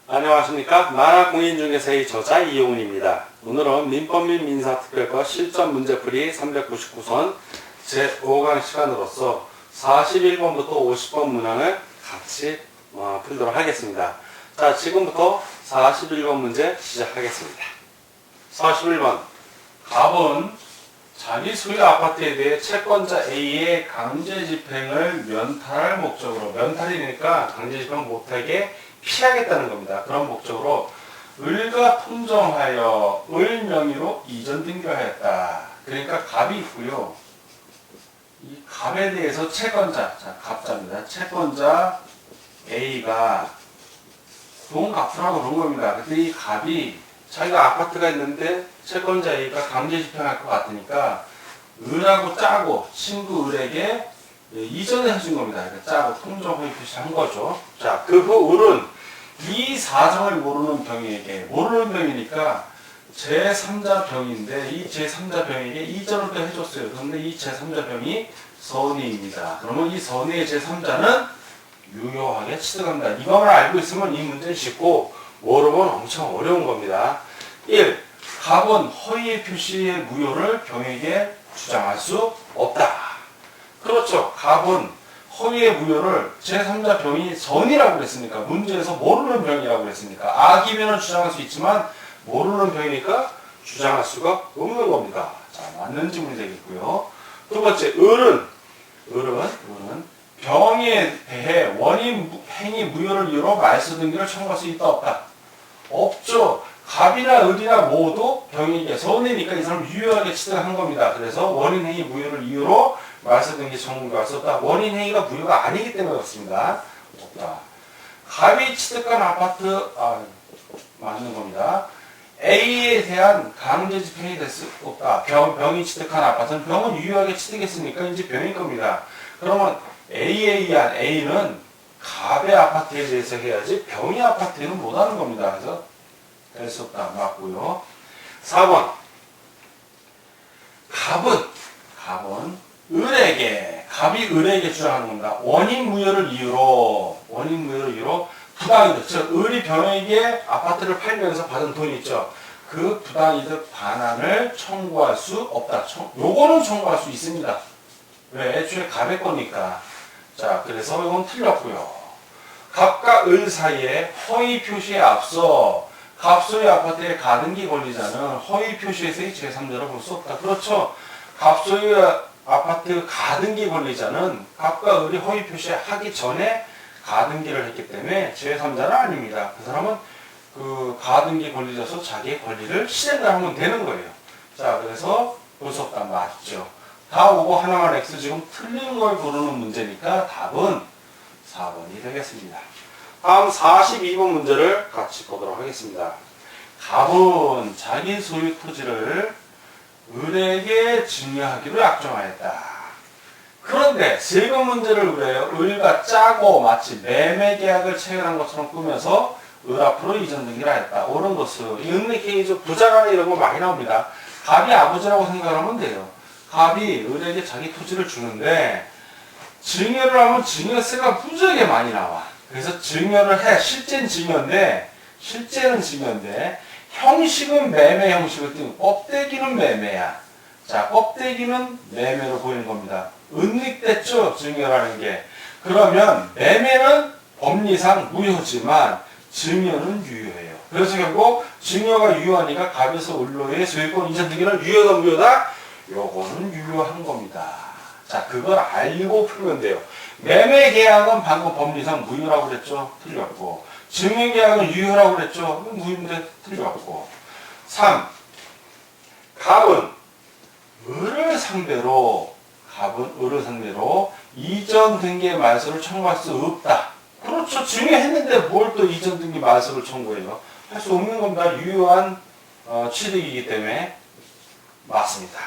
안녕하십니까. 만화공인중개사의 저자 이용훈입니다. 오늘은 민법 및 민사특별과 실전 문제풀이 399선 제5강 시간으로서 41번부터 50번 문항을 같이 풀도록 하겠습니다. 자, 지금부터 41번 문제 시작하겠습니다. 41번. 갑은 자기 소유 아파트에 대해 채권자 A의 강제 집행을 면탈할 목적으로, 면탈이니까 강제 집행 못하게 피하겠다는 겁니다. 그런 목적으로 을과 통정하여 을 명의로 이전 등기하였다. 그러니까 갑이 있고요. 이 갑에 대해서 채권자, 자, 갑자입니다. 채권자 A가 돈 갚으라고 그런 겁니다. 근데 이 갑이 자기가 아파트가 있는데 채권자 A가 강제 집행할 것 같으니까 을하고 짜고 친구 을에게 이전을 해준 겁니다. 그러니까 짜고 통정 허위 표시한 거죠. 자, 그 후 을은 이 사정을 모르는 병에게, 모르는 병이니까 제3자 병인데 이 제3자 병에게 이전을 또 해줬어요. 그런데 이 제3자 병이 선의입니다. 그러면 이 선의의 제3자는 유효하게 취득합니다. 이것만 알고 있으면 이 문제는 쉽고 모르면 엄청 어려운 겁니다. 1. 갑은 허위 표시의 무효를 병에게 주장할 수 없다. 그렇죠. 갑은 허위의 무효를 제3자 병이 선이라고 그랬으니까, 문제에서 모르는 병이라고 그랬으니까, 악이면 주장할 수 있지만 모르는 병이니까 주장할 수가 없는 겁니다. 자, 맞는 질문이 되겠고요. 두 번째, 을은 병에 대해 원인 행위 무효를 이유로 말소 등기를 청구할 수 있다 없다? 없죠. 갑이나 을이나 모두 병에게 선이니까 이 사람 유효하게 취득한 겁니다. 그래서 원인 행위 무효를 이유로 말소 등기 청구할 수 없다. 원인 행위가 무효가 아니기 때문에 그렇습니다. 없다. 갑이 취득한 아파트 맞는 겁니다. A에 대한 강제 집행이 될 수 없다. 병이 취득한 아파트는 병은 유효하게 취득했으니까 이제 병인 겁니다. 그러면 A에 의한 A는 갑의 아파트에 대해서 해야지 병의 아파트에는 못하는 겁니다. 그래서 될 수 없다. 맞고요. 4번. 갑이 을에게 주장하는 겁니다. 원인 무효를 이유로 부당이득, 즉 을이 병에게 아파트를 팔면서 받은 돈이 있죠. 그 부당이득 반환을 청구할 수 없다. 요거는 청구할 수 있습니다. 왜? 애초에 갑의 거니까. 자, 그래서 이건 틀렸고요. 갑과 을 사이에 허위 표시에 앞서 갑 소유 아파트에 가등기 권리자는 허위 표시에서의 제3자로 볼 수 없다. 그렇죠. 갑 소유 아파트 가등기 권리자는 갑과 을이 허위 표시하기 전에 가등기를 했기 때문에 제3자는 아닙니다. 그 사람은 그 가등기 권리자서 자기의 권리를 실행을 하면 되는 거예요. 자, 그래서 볼 수 없다. 맞죠. 다 오고 하나만 X, 지금 틀린 걸 고르는 문제니까 답은 4번이 되겠습니다. 다음 42번 문제를 같이 보도록 하겠습니다. 갑은 자기 소유 토지를 을에게 증여하기로 약정하였다. 그런데 세금 문제를 그래요. 을과 짜고 마치 매매 계약을 체결한 것처럼 꾸며서 을 앞으로 이전 등기를 하였다. 옳은 것은 이 은닉행위죠. 부자간에 이런 거 많이 나옵니다. 갑이 아버지라고 생각하면 돼요. 갑이 을에게 자기 토지를 주는데 증여를 하면 증여세가 무지하게 많이 나와. 그래서 증여를 해. 실제는 증여인데 형식은 매매 형식을 띄고 껍데기는 매매야. 자, 껍데기는 매매로 보이는 겁니다. 은닉됐죠, 증여라는 게. 그러면 매매는 법리상 무효지만 증여는 유효해요. 그래서 결국 증여가 유효하니까 갑에서 을로의 소유권 이전 등기는 유효다 무효다? 요거는 유효한 겁니다. 자, 그걸 알고 풀면 돼요. 매매 계약은 방금 법리상 무효라고 그랬죠? 틀렸고. 증여 계약은 유효라고 그랬죠? 무효인데 틀렸고. 3. 갑은 을을 상대로 이전 등기의 말소를 청구할 수 없다. 그렇죠. 증여했는데 뭘 또 이전 등기 말소를 청구해요? 할 수 없는 겁니다. 유효한 취득이기 때문에 맞습니다.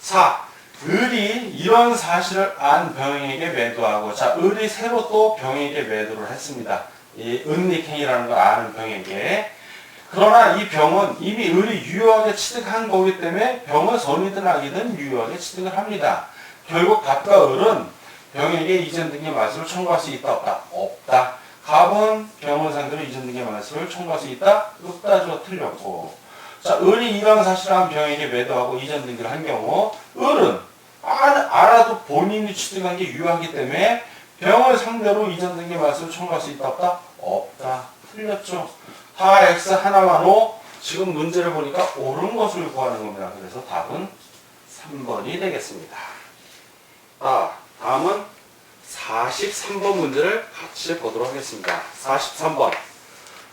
4. 을이 이런 사실을 안 병에게 매도하고, 자, 을이 새로 또 병에게 매도를 했습니다. 이 은닉행위라는 걸 아는 병에게. 그러나 이 병은 이미 을이 유효하게 취득한 거기 때문에 병은 선이든 악이든 유효하게 취득을 합니다. 결국 갑과 을은 병에게 이전 등의 말소를 청구할 수 있다 없다? 없다. 갑은 병을 상대로 이전 등의 말소를 청구할 수 있다? 없다죠. 틀렸고. 자, 을이 이런 사실을 한 병에게 매도하고 이전 등기를 한 경우 을은 알아도 본인이 취득한 게 유효하기 때문에 병을 상대로 이전 등기 말소를 청구할 수 있다 없다? 없다. 틀렸죠. 다 x 하나만 O. 지금 문제를 보니까 옳은 것을 구하는 겁니다. 그래서 답은 3번이 되겠습니다. 다음은 43번 문제를 같이 보도록 하겠습니다. 43번.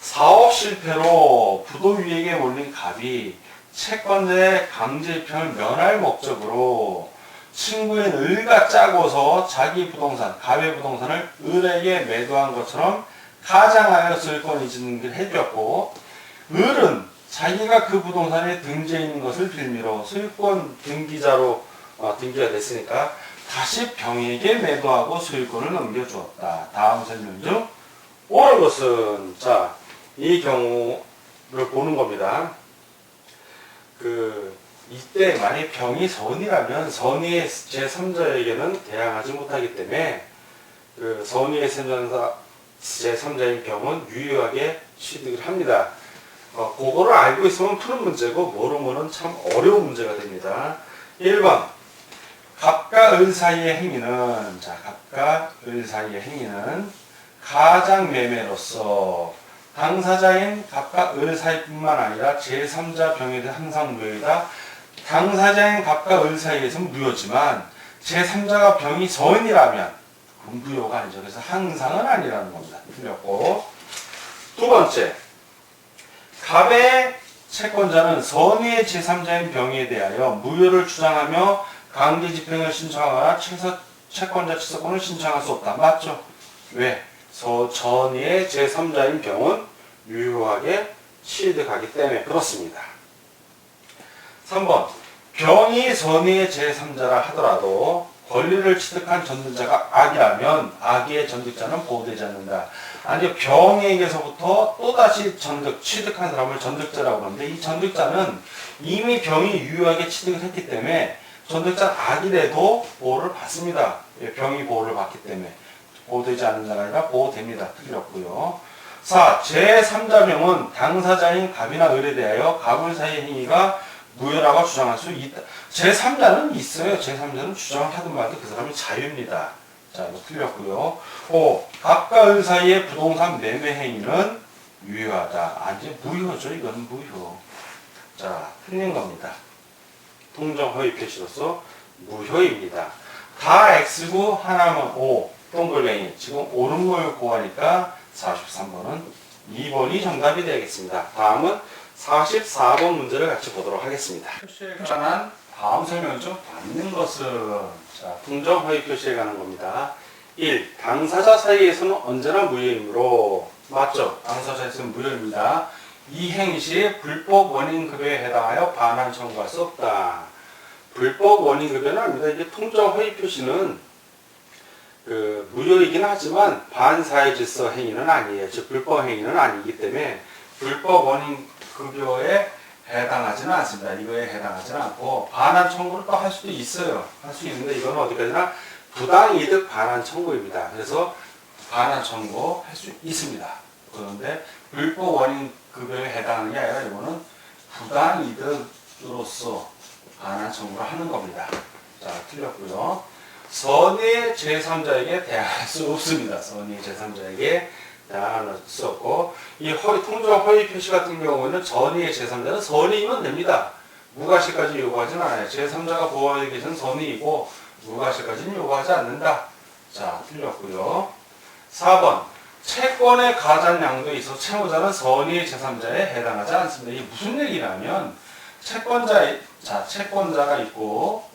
사업 실패로 부도위에게 몰린 갑이 채권자의 강제 입형을 면할 목적으로 친구인 을과 짜고서 자기 부동산, 갑의 부동산을 을에게 매도한 것처럼 가장하여 소유권 이전 등기를 해주었고, 을은 자기가 그 부동산에 등재해 있는 것을 빌미로 소유권 등기자로 등기가 됐으니까 다시 병에게 매도하고 소유권을 넘겨주었다. 다음 설명 중 옳은 것은, 자, 이 경우를 보는 겁니다. 이때 만약 병이 선이라면 선의의 제3자에게는 대항하지 못하기 때문에 선의의 제3자인 병은 유효하게 취득을 합니다. 그거를 알고 있으면 푸는 문제고 모르면은 참 어려운 문제가 됩니다. 1번. 갑과 을 사이의 행위는, 자, 갑과 을 사이의 행위는 가장매매로서 당사자인 갑과 을 사이뿐만 아니라 제3자 병에 대해 항상 무효이다. 당사자인 갑과 을 사이에서는 무효지만 제3자가 병이 선이라면 그건 무효가 아니죠. 그래서 항상은 아니라는 겁니다. 틀렸고. 두 번째. 갑의 채권자는 선의의 제3자인 병에 대하여 무효를 주장하며 강제 집행을 신청하거나 채권자 취소권을 신청할 수 없다. 맞죠? 왜? 전의의 제3자인 병은 유효하게 취득하기 때문에 그렇습니다. 3번. 병이 선의의 제3자라 하더라도 권리를 취득한 전득자가 악이라면 악의 전득자는 보호되지 않는다. 아니, 병에게서부터 또다시 취득한 사람을 전득자라고 하는데 이 전득자는 이미 병이 유효하게 취득을 했기 때문에 전득자 악이라도 보호를 받습니다. 병이 보호를 받기 때문에 보호되지 않는 자가 아니라 보호됩니다. 틀렸고요. 4. 제3자 병은 당사자인 갑이나 을에 대하여 갑을 사이의 행위가 무효라고 주장할 수 있다. 제3자는 있어요. 제3자는 주장을 하든 말든 그 사람이 자유입니다. 자, 이거 틀렸고요. 5. 갑과 을 사이의 부동산 매매 행위는 유효하다. 아니, 무효죠. 이거는 무효. 자, 틀린 겁니다. 통정 허위 표시로서 무효입니다. 다 X고 하나만 O. 동글뱅이. 지금 옳은 걸 구하니까 43번은 2번이 정답이 되겠습니다. 다음은 44번 문제를 같이 보도록 하겠습니다. 표시에 관한 다음 설명을 좀 받는 것은, 자, 통정 허위 표시에 관한 겁니다. 1. 당사자 사이에서는 언제나 무효이므로, 맞죠? 당사자에서는 무효입니다. 이 행위 시 불법 원인급여에 해당하여 반환 청구할 수 없다. 불법 원인급여는 아닙니다. 이게 통정 허위 표시는 무효이긴 하지만 반사회질서 행위는 아니에요. 즉 불법 행위는 아니기 때문에 불법 원인급여에 해당하지는 않습니다. 이거에 해당하지는 않고 반환 청구를 또 할 수도 있어요. 할 수 있는데 이건 어디까지나 부당이득 반환 청구입니다. 그래서 반환 청구 할 수 있습니다. 그런데 불법 원인급여에 해당하는 게 아니라 이거는 부당이득으로서 반환 청구를 하는 겁니다. 자, 틀렸고요. 선의 제3자에게 대항할 수 없습니다. 선의 제3자에게 대항할 수 없고, 이 통정 허위 표시 같은 경우에는 전의의 제3자는 선의이면 됩니다. 무과실까지 요구하지는 않아요. 제3자가 보호하기 위해서는 선의이고 무과실까지는 요구하지 않는다. 자, 틀렸고요. 4번. 채권의 가장양도에 있어 채무자는 선의의 제3자에 해당하지 않습니다. 이게 무슨 얘기냐면 채권자가 있고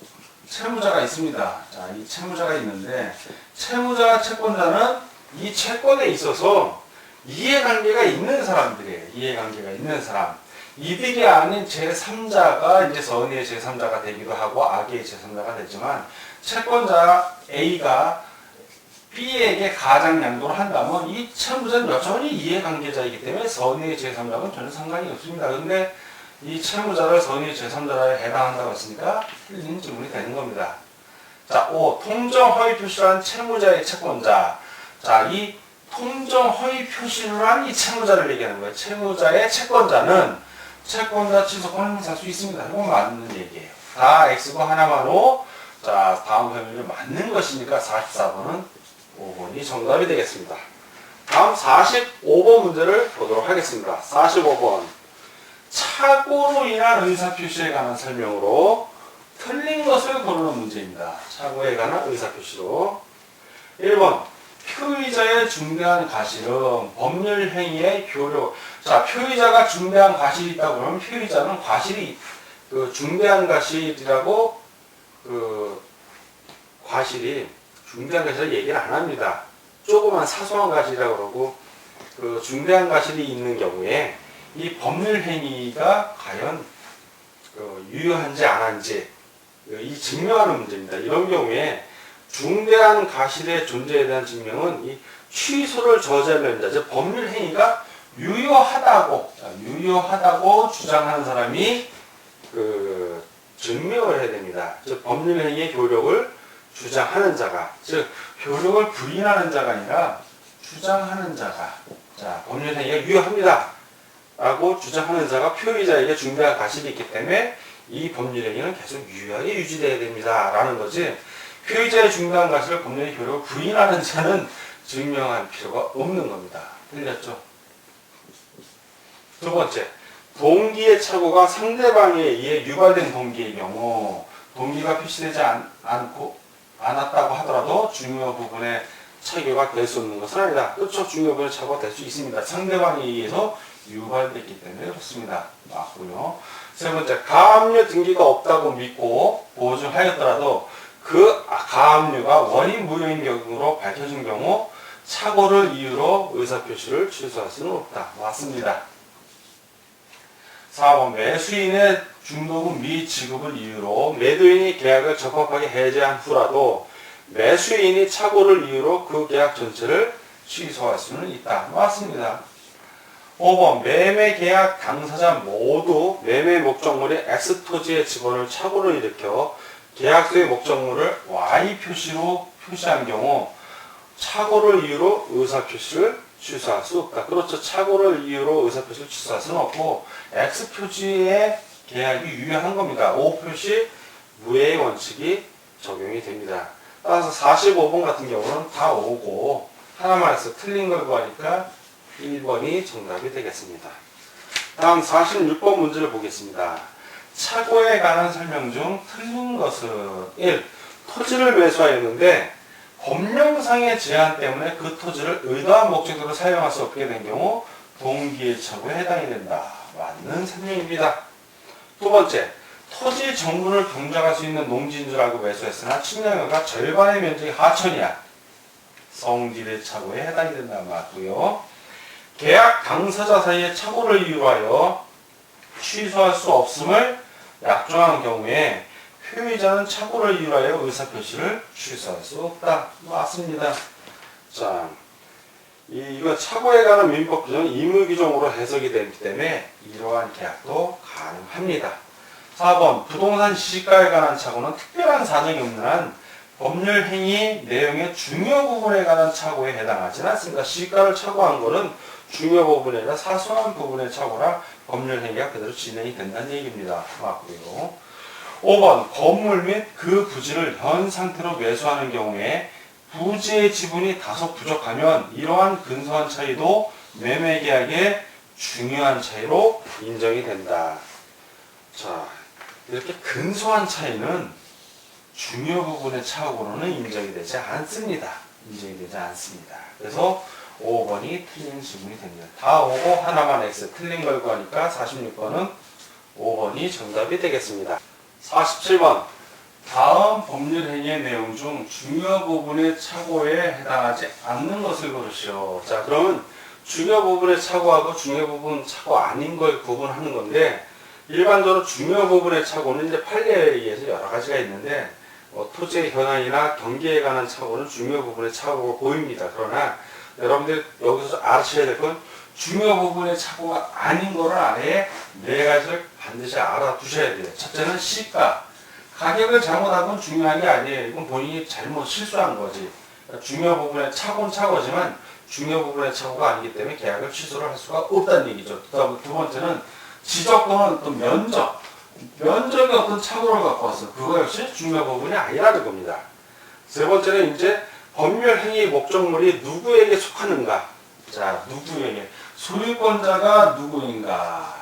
채무자가 있습니다. 자, 이 채무자가 있는데 채무자와 채권자는 이 채권에 있어서 이해관계가 있는 사람들이에요. 이해관계가 있는 사람. 이들이 아닌 제3자가 이제 선의의 제3자가 되기도 하고 악의 제3자가 되지만 채권자 A가 B에게 가장양도를 한다면 이 채무자는 여전히 이해관계자이기 때문에 선의의 제3자는 전혀 상관이 없습니다. 그런데 이 채무자를 선의의 제3자에 해당한다고 했으니까 틀린 질문이 되는 겁니다. 자, 5. 통정 허위 표시를 한 채무자의 채권자. 자, 이 통정 허위 표시를 한 이 채무자를 얘기하는 거예요. 채무자의 채권자는 채권자 취소권을 행사할 수 있습니다. 이건 맞는 얘기예요. 다 X고 하나만 O. 자, 다음 혐의를 맞는 것이니까 44번은 5번이 정답이 되겠습니다. 다음 45번 문제를 보도록 하겠습니다. 45번. 착오로 인한 의사표시에 관한 설명으로 틀린 것을 고르는 문제입니다. 착오에 관한 의사표시로. 1번. 표의자의 중대한 과실은 법률 행위의 교력. 자, 표의자가 중대한 과실이 있다고 그러면 표의자는 과실이 중대한 과실이라고 과실이 중대한 과실을 얘기를 안 합니다. 조그만 사소한 과실이라고 그러고 중대한 과실이 있는 경우에 이 법률 행위가 과연 유효한지 안 한지 이 증명하는 문제입니다. 이런 경우에 중대한 과실의 존재에 대한 증명은 이 취소를 저지하려는 자, 즉 법률 행위가 유효하다고 주장하는 사람이 증명을 해야 됩니다. 즉 법률 행위의 효력을 주장하는 자가, 즉 효력을 부인하는 자가 아니라 주장하는 자가, 자 법률 행위가 유효합니다 라고 주장하는 자가 표의자에게 중대한 과실이 있기 때문에 이 법률 행위는 계속 유효하게 유지되어야 됩니다 라는 거지, 표의자의 중대한 과실을 법률의 효력을 부인하는 자는 증명할 필요가 없는 겁니다. 틀렸죠? 두 번째, 동기의 착오가 상대방에 의해 유발된 동기의 경우 동기가 표시되지 않았다고 하더라도 중요 부분의 착오가 될 수 없는 것은 아니다. 그렇죠. 중요 부분의 착오가 될 수 있습니다. 상대방에 의해서 유발됐기 때문에 그렇습니다. 맞고요. 세 번째, 가압류 등기가 없다고 믿고 보증하였더라도 그 가압류가 원인 무효인 경우로 밝혀진 경우 착오를 이유로 의사표시를 취소할 수는 없다. 맞습니다. 4번, 매수인의 중도금 미지급을 이유로 매도인이 계약을 적합하게 해제한 후라도 매수인이 착오를 이유로 그 계약 전체를 취소할 수는 있다. 맞습니다. 5번, 매매 계약 당사자 모두 매매 목적물의 X토지의 직원을 착오를 일으켜 계약서의 목적물을 Y 표시로 표시한 경우 착오를 이유로 의사표시를 취소할 수 없다. 그렇죠. 착오를 이유로 의사표시를 취소할 수는 없고 X 표시의 계약이 유효한 겁니다. O 표시 무해의 원칙이 적용이 됩니다. 따라서 45번 같은 경우는 다 오고 하나만 해서 틀린 걸 구하니까 1번이 정답이 되겠습니다. 다음 46번 문제를 보겠습니다. 착오에 관한 설명 중 틀린 것은 1. 토지를 매수하였는데 법령상의 제한 때문에 그 토지를 의도한 목적으로 사용할 수 없게 된 경우 동기의 착오에 해당이 된다. 맞는 설명입니다. 두 번째, 토지 정분을 경작할 수 있는 농지인 줄 알고 매수했으나 측량가가 절반의 면적이 하천이야. 성질의 착오에 해당이 된다. 맞고요. 계약 당사자 사이의 착오를 이유로 하여 취소할 수 없음을 약정한 경우에 표의자는 착오를 이유로 하여 의사표시를 취소할 수 없다. 맞습니다. 자, 이거 착오에 관한 민법 규정은 의무규정으로 해석이 되기 때문에 이러한 계약도 가능합니다. 4번, 부동산 시가에 관한 착오는 특별한 사정이 없는 한 법률 행위 내용의 중요 부분에 관한 착오에 해당하지는 않습니다. 시가를 착오한 것은 중요 부분이 아니라 사소한 부분의 착오라 법률 행위가 그대로 진행이 된다는 얘기입니다. 맞고요. 5번, 건물 및 그 부지를 현 상태로 매수하는 경우에 부지의 지분이 다소 부족하면 이러한 근소한 차이도 매매계약의 중요한 차이로 인정이 된다. 자, 이렇게 근소한 차이는 중요 부분의 착오로는 인정이 되지 않습니다. 그래서 5번이 틀린 지문이 됩니다. 다 오고 하나만 X 틀린 걸 구하니까 46번은 5번이 정답이 되겠습니다. 47번, 다음 법률 행위의 내용 중 중요 부분의 착오에 해당하지 않는 것을 고르시오. 자, 그러면 중요 부분의 착오하고 중요 부분 착오 아닌 걸 구분하는 건데, 일반적으로 중요 부분의 착오는 이제 판례에 의해서 여러 가지가 있는데, 토지의 현황이나 경기에 관한 착오는 중요 부분의 착오가 보입니다. 그러나 여러분들 여기서 아셔야 될 건 중요 부분의 착오가 아닌 거를 아예 네 가지를 반드시 알아두셔야 돼요. 첫째는 시가, 가격을 잘못한 건 중요한 게 아니에요. 이건 본인이 잘못 실수한 거지. 그러니까 중요 부분의 착오는 착오지만 중요 부분의 착오가 아니기 때문에 계약을 취소를 할 수가 없다는 얘기죠. 두 번째는 지적 또는 또 면적의 어떤 착오를 갖고 왔어. 그거 역시 중요 부분이 아니라는 겁니다. 세 번째는 이제 법률 행위 목적물이 누구에게 속하는가. 자, 누구에게. 소유권자가 누구인가.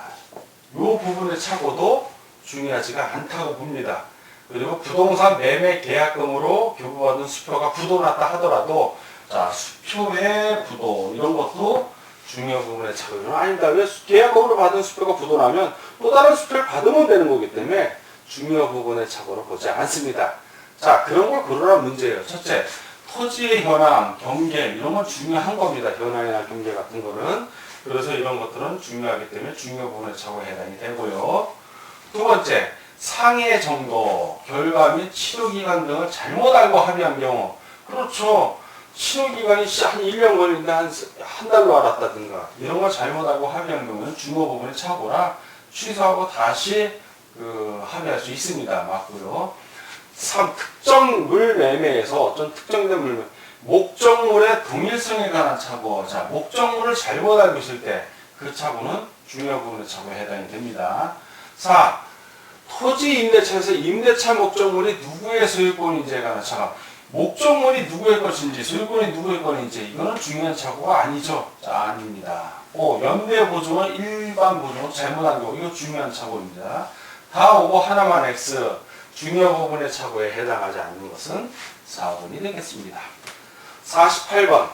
이 부분의 착오도 중요하지가 않다고 봅니다. 그리고 부동산 매매 계약금으로 교부받은 수표가 부도났다 하더라도 자, 수표의 부도 이런 것도 중요 부분의 착오는 아닙니다. 왜 계약금으로 받은 수표가 부도나면 또 다른 수표를 받으면 되는 거기 때문에 중요 부분의 착오로 보지 않습니다. 자, 그런 걸 고르라는 문제예요. 첫째, 토지의 현황, 경계 이런 건 중요한 겁니다. 현황이나 경계 같은 거는. 그래서 이런 것들은 중요하기 때문에 중요 부분의 착오에 해당이 되고요. 두 번째, 상해 정도, 결과 및 치료기간 등을 잘못 알고 합의한 경우. 그렇죠. 치료기간이 한 1년 걸리는데 한 달로 알았다든가 이런 걸 잘못 알고 합의한 경우는 중요 부분의 착오라 취소하고 다시 합의할 수 있습니다. 맞고요. 3. 특정 물 매매에서 어떤 특정된 물 목적물의 동일성에 관한 착오. 자, 목적물을 잘못 알고 있을 때 그 착오는 중요 부분의 착오에 해당이 됩니다. 4. 토지 임대차에서 임대차 목적물이 누구의 소유권인지에 관한 착오. 목적물이 누구의 것인지 소유권이 누구의 것인지 이거는 중요한 착오가 아니죠. 자, 아닙니다. 5. 연대 보증은 일반 보증으로 잘못한 경우. 이거 중요한 착오입니다. 다 오고 하나만 X. 중요 부분의 착오에 해당하지 않는 것은 4번이 되겠습니다. 48번.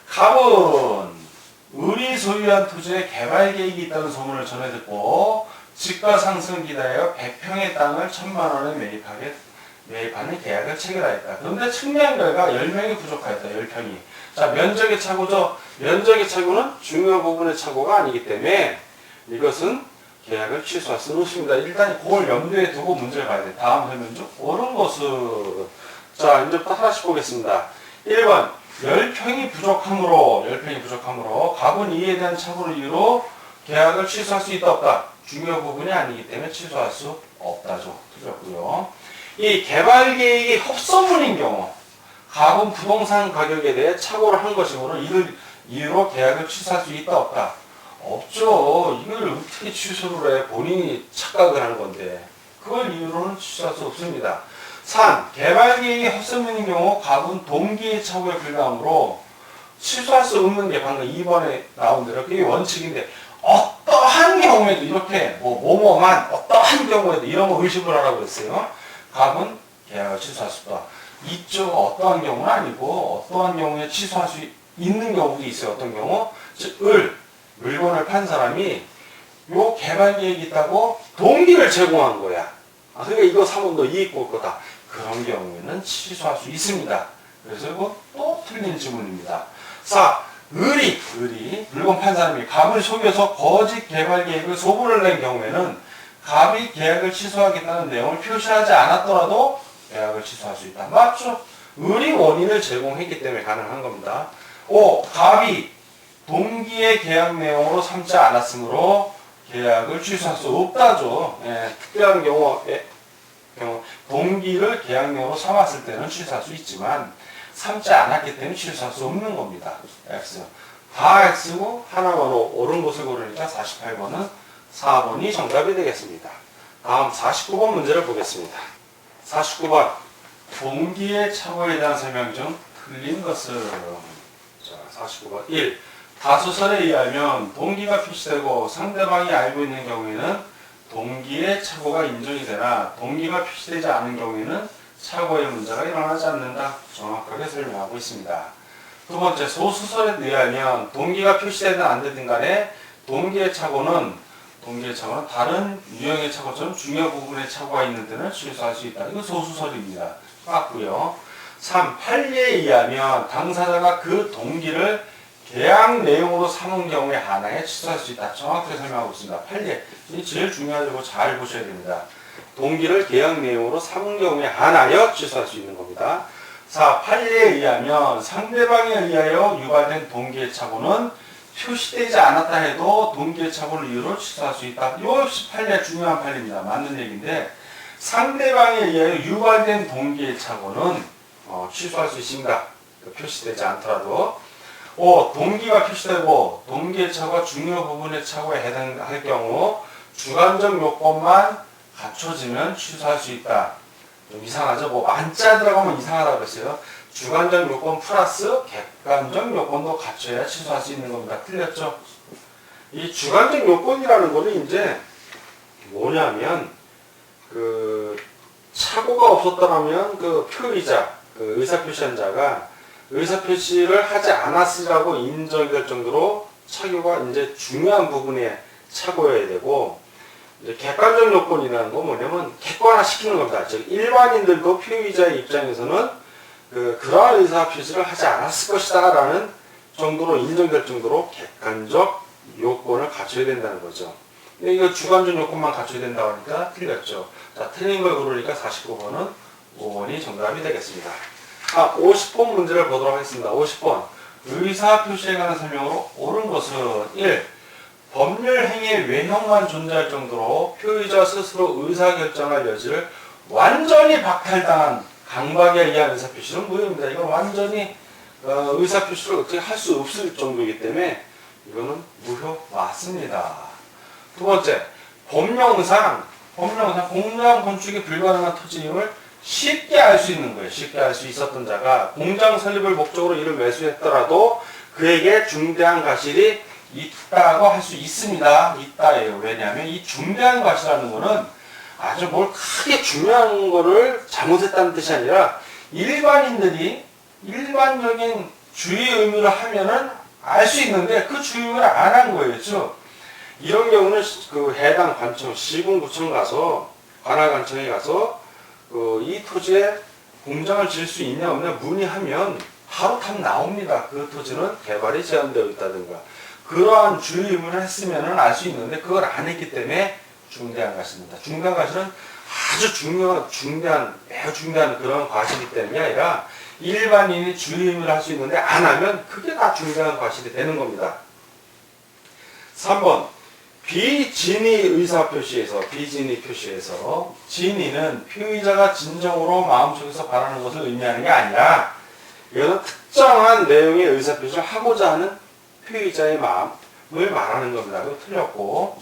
갑은 을이 소유한 토지에 개발 계획이 있다는 소문을 전해 듣고 집가 상승 기다려 100평의 땅을 1,000만 원에 매입하는 계약을 체결하였다. 그런데 측량 결과 10명이 부족하였다. 10평이. 자, 면적의 착오죠. 면적의 착오는 중요 부분의 착오가 아니기 때문에 이것은 계약을 취소할 수는 없습니다. 일단 그걸 염두에 두고 문제를 봐야 돼. 다음 설명중 옳은 것은 자, 이제부터 하나씩 보겠습니다. 1번 10평이 부족함으로 갑은 이에 대한 착오를 이유로 계약을 취소할 수 있다 없다. 중요 부분이 아니기 때문에 취소할 수 없다죠. 틀렸고요. 이 개발 계획이 협소문인 경우 갑은 부동산 가격에 대해 착오를 한 것이므로 이를 이유로 계약을 취소할 수 있다 없다. 없죠. 이걸 어떻게 취소를 해? 본인이 착각을 한 건데 그걸 이유로는 취소할 수 없습니다. 3. 개발 계획이 헛소문인 경우 갑은 동기의 착오에 불과하므로 취소할 수 없는 게 방금 2번에 나온 대로 그게 원칙인데 어떠한 경우에도 이렇게 뭐뭐만 어떠한 경우에도 이런 거 의심을 하라고 했어요. 갑은 계약을 취소할 수 없다. 있죠. 어떠한 경우는 아니고 어떠한 경우에 취소할 수 있는 경우도 있어요. 어떤 경우? 즉 물건을 판 사람이 요 개발 계획이 있다고 동기를 제공한 거야. 그러니까 이거 사면 너 이익 볼 거다. 그런 경우에는 취소할 수 있습니다. 그래서 이거 또 틀린 질문입니다. 4. 을이 물건 판 사람이 갑을 속여서 거짓 개발 계획을 소문을 낸 경우에는 갑이 계약을 취소하겠다는 내용을 표시하지 않았더라도 계약을 취소할 수 있다. 맞죠? 을이 원인을 제공했기 때문에 가능한 겁니다. 5. 갑이 동기의 계약 내용으로 삼지 않았으므로 계약을 취소할 수 없다죠. 특별한 경우에 동기를 계약 내용으로 삼았을 때는 취소할 수 있지만 삼지 않았기 때문에 취소할 수 없는 겁니다. X. 다 X고 하나만 옳은 것을 고르니까 48번은 4번이 정답이 되겠습니다. 다음 49번 문제를 보겠습니다. 49번. 동기의 착오에 대한 설명 중 틀린 것은 자, 49번 1. 다소설에 의하면 동기가 표시되고 상대방이 알고 있는 경우에는 동기의 착오가 인정이 되나 동기가 표시되지 않은 경우에는 착오의 문제가 일어나지 않는다. 정확하게 설명하고 있습니다. 두 번째, 소수설에 의하면 동기가 표시되든 안 되든 간에 동기의 착오는 다른 유형의 착오처럼 중요 부분의 착오가 있는 데는 취소할 수 있다. 이거 소수설입니다. 맞고요. 3. 판례에 의하면 당사자가 그 동기를 계약 내용으로 삼은 경우에 한하에 취소할 수 있다. 정확하게 설명하고 있습니다. 판례. 이 제일 중요하고 잘 보셔야 됩니다. 동기를 계약 내용으로 삼은 경우에 한하여 취소할 수 있는 겁니다. 4. 판례에 의하면 상대방에 의하여 유발된 동기의 착오는 표시되지 않았다 해도 동기의 착오를 이유로 취소할 수 있다. 이거 역시 판례 중요한 판례입니다. 맞는 얘기인데 상대방에 의하여 유발된 동기의 착오는 취소할 수 있습니다. 표시되지 않더라도. 5. 동기가 표시되고 동기의 착오가 중요 부분의 착오에 해당할 경우 주관적 요건만 갖춰지면 취소할 수 있다. 좀 이상하죠? 뭐 만자 들어가면 이상하다고 그랬어요. 주관적 요건 플러스 객관적 요건도 갖춰야 취소할 수 있는 겁니다. 틀렸죠? 이 주관적 요건이라는 거는 이제 뭐냐면 착오가 없었더라면 표의자, 의사표시한 자가 의사표시를 하지 않았으라고 인정이 될 정도로 착오가 이제 중요한 부분에 착오여야 되고, 이제 객관적 요건이라는 건 뭐냐면 객관화시키는 겁니다. 즉 일반인들도 표의자의 입장에서는 그러한 의사표시를 하지 않았을 것이다 라는 정도로 인정될 정도로 객관적 요건을 갖춰야 된다는 거죠. 이거 주관적 요건만 갖춰야 된다고 하니까 틀렸죠. 자, 틀린 걸 고르니까 49번은 5번이 정답이 되겠습니다. 50번 문제를 보도록 하겠습니다. 50번. 의사표시에 관한 설명으로 옳은 것은 1. 법률 행위의 외형만 존재할 정도로 표의자 스스로 의사결정할 여지를 완전히 박탈당한 강박에 의한 의사표시는 무효입니다. 이건 완전히 의사표시를 어떻게 할 수 없을 정도이기 때문에 이거는 무효 맞습니다. 두 번째, 법령상 공장 건축이 불가능한 토지임을 쉽게 알 수 있는 거예요. 쉽게 알 수 있었던 자가 공장 설립을 목적으로 이를 매수했더라도 그에게 중대한 과실이 있다고 할 수 있습니다. 있다예요. 왜냐하면 이 중대한 과실이라는 거는 아주 뭘 크게 중요한 거를 잘못했다는 뜻이 아니라 일반인들이 일반적인 주의 의무를 하면은 알 수 있는데 그 주의 의무를 안 한 거예요. 그렇죠? 이런 경우는 해당 관청, 시군구청 가서 관할관청에 가서 이 토지에 공장을 지을 수 있냐 없냐 문의하면 바로 답 나옵니다. 그 토지는 개발이 제한되어 있다든가 그러한 주의 의무를 했으면 알 수 있는데 그걸 안 했기 때문에 중대한 과실입니다. 중대한 과실은 아주 매우 중대한 그런 과실이 되는 게 아니라 일반인이 주의 의무를 할 수 있는데 안 하면 그게 다 중대한 과실이 되는 겁니다. 3번. 비진의 의사표시에서 진의는 표의자가 진정으로 마음속에서 바라는 것을 의미하는 게 아니라 이거는 특정한 내용의 의사표시를 하고자 하는 표의자의 마음을 말하는 겁니다. 그거 틀렸고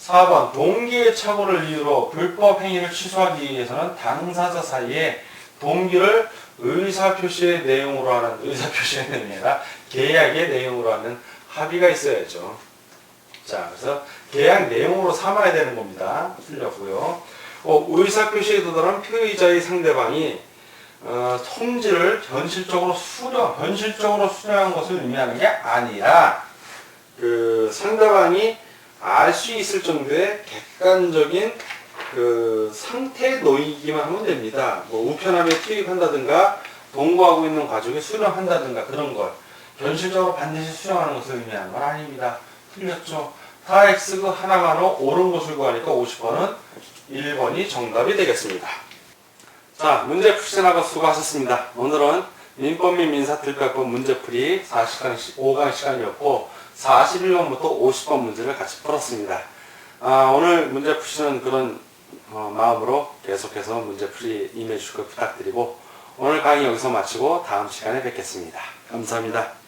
4번 동기의 착오를 이유로 불법 행위를 취소하기 위해서는 당사자 사이에 동기를 의사표시의 내용이 아니라 계약의 내용으로 하는 합의가 있어야죠. 자, 그래서 계약 내용으로 삼아야 되는 겁니다. 틀렸고요. 의사표시에 도달한 표의자의 상대방이 통지를 현실적으로 수령한 것을 의미하는 게 아니라 상대방이 알 수 있을 정도의 객관적인 상태에 놓이기만 하면 됩니다. 우편함에 투입한다든가 동거하고 있는 가족이 수령한다든가 그런 걸 현실적으로 반드시 수령하는 것을 의미하는 건 아닙니다. 틀렸죠. 다 X가 하나만으로 옳은 것을 구하니까 50번은 1번이 정답이 되겠습니다. 자, 문제 푸시나가 수고하셨습니다. 오늘은 민법 및 민사특별법 문제풀이 5강 시간이었고 41번부터 50번 문제를 같이 풀었습니다. 오늘 문제 푸시는 그런 마음으로 계속해서 문제풀이 임해주실 걸 부탁드리고 오늘 강의 여기서 마치고 다음 시간에 뵙겠습니다. 감사합니다.